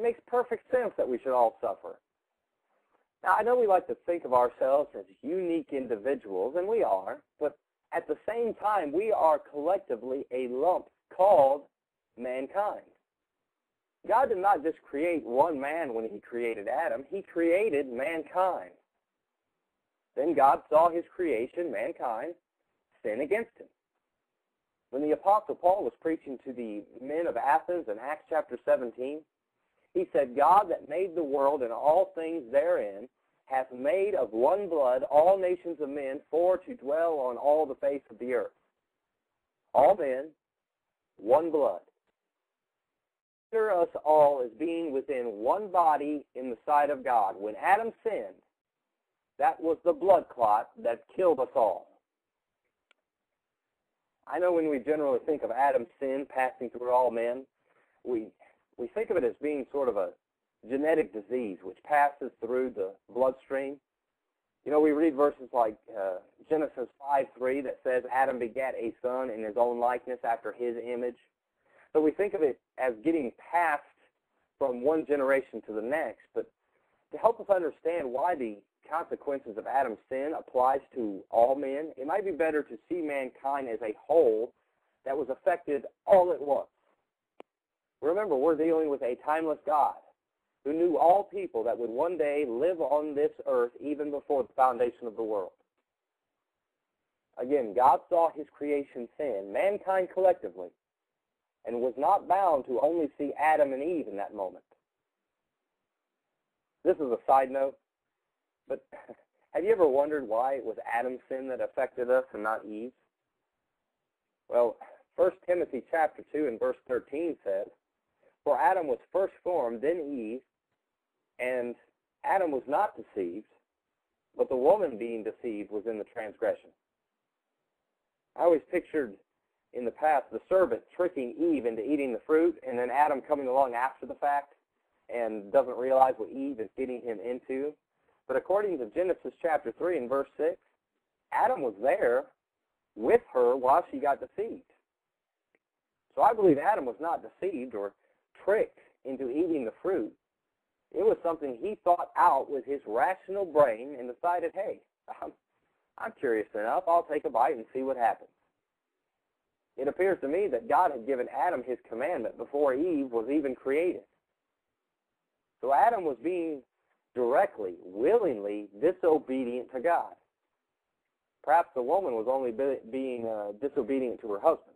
it makes perfect sense that we should all suffer. Now, I know we like to think of ourselves as unique individuals, and we are, but at the same time, we are collectively a lump called mankind. God did not just create one man when he created Adam. He created mankind. Then God saw his creation, mankind, sin against him. When the Apostle Paul was preaching to the men of Athens in Acts chapter 17, he said, God that made the world and all things therein hath made of one blood all nations of men for to dwell on all the face of the earth. All men, one blood. Consider us all as being within one body in the sight of God. When Adam sinned, that was the blood clot that killed us all. I know when we generally think of Adam's sin passing through all men, we think of it as being sort of a genetic disease which passes through the bloodstream. You know, we read verses like Genesis 5:3 that says Adam begat a son in his own likeness after his image. So we think of it as getting passed from one generation to the next. But to help us understand why the consequences of Adam's sin applies to all men, it might be better to see mankind as a whole that was affected all at once. Remember, we're dealing with a timeless God who knew all people that would one day live on this earth even before the foundation of the world. Again, God saw his creation sin, mankind collectively, and was not bound to only see Adam and Eve in that moment. This is a side note, but have you ever wondered why it was Adam's sin that affected us and not Eve's? Well, 1 Timothy chapter 2 and verse 13 says, For Adam was first formed, then Eve, and Adam was not deceived, but the woman being deceived was in the transgression. I always pictured in the past the serpent tricking Eve into eating the fruit, and then Adam coming along after the fact and doesn't realize what Eve is getting him into. But according to Genesis chapter 3 and verse 6, Adam was there with her while she got deceived. So I believe Adam was not deceived or tricked into eating the fruit. It was something he thought out with his rational brain and decided, hey, I'm curious enough, I'll take a bite and see what happens. It appears to me that God had given Adam his commandment before Eve was even created. So Adam was being directly, willingly disobedient to God. Perhaps the woman was only being disobedient to her husband.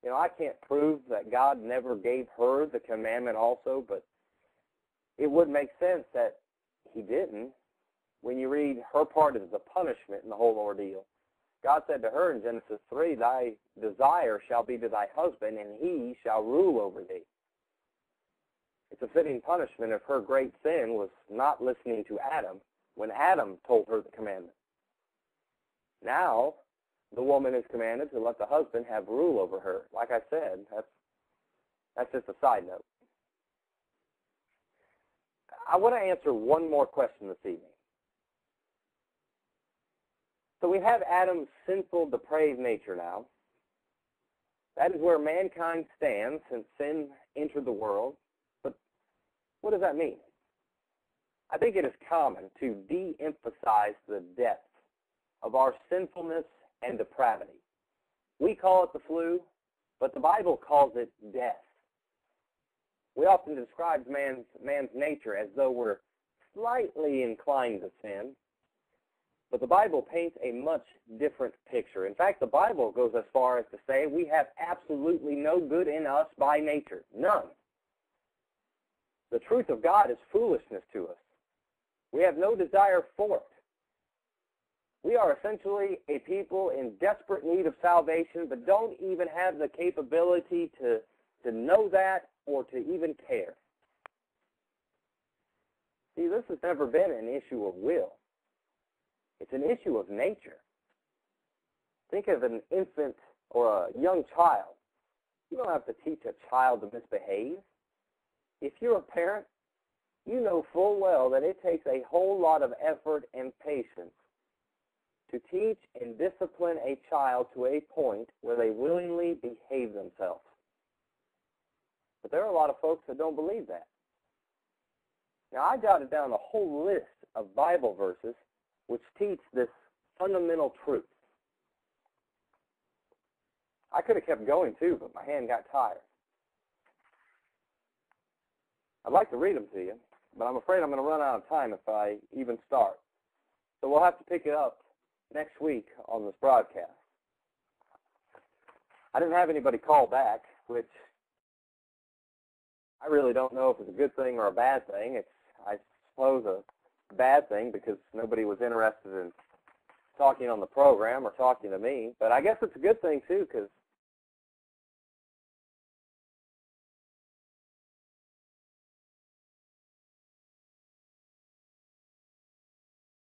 You know, I can't prove that God never gave her the commandment also, but it would make sense that he didn't when you read her part as the punishment in the whole ordeal. God said to her in Genesis 3, Thy desire shall be to thy husband, and he shall rule over thee. It's a fitting punishment if her great sin was not listening to Adam when Adam told her the commandment. Now, the woman is commanded to let the husband have rule over her. Like I said, that's just a side note. I want to answer one more question this evening. So we have Adam's sinful, depraved nature now. That is where mankind stands since sin entered the world. But what does that mean? I think it is common to de-emphasize the depth of our sinfulness and depravity. We call it the flu, but the Bible calls it death. We often describe man's nature as though we're slightly inclined to sin, but the Bible paints a much different picture. In fact, the Bible goes as far as to say we have absolutely no good in us by nature, none. The truth of God is foolishness to us. We have no desire for it. We are essentially a people in desperate need of salvation, but don't even have the capability to know that or to even care. See, this has never been an issue of will. It's an issue of nature. Think of an infant or a young child. You don't have to teach a child to misbehave. If you're a parent, you know full well that it takes a whole lot of effort and patience to teach and discipline a child to a point where they willingly behave themselves. But there are a lot of folks that don't believe that. Now, I jotted down a whole list of Bible verses which teach this fundamental truth. I could have kept going too, but my hand got tired. I'd like to read them to you, but I'm afraid I'm going to run out of time if I even start. So we'll have to pick it up next week on this broadcast. I didn't have anybody call back, which I really don't know if it's a good thing or a bad thing. It's, I suppose, a bad thing because nobody was interested in talking on the program or talking to me. But I guess it's a good thing, too, because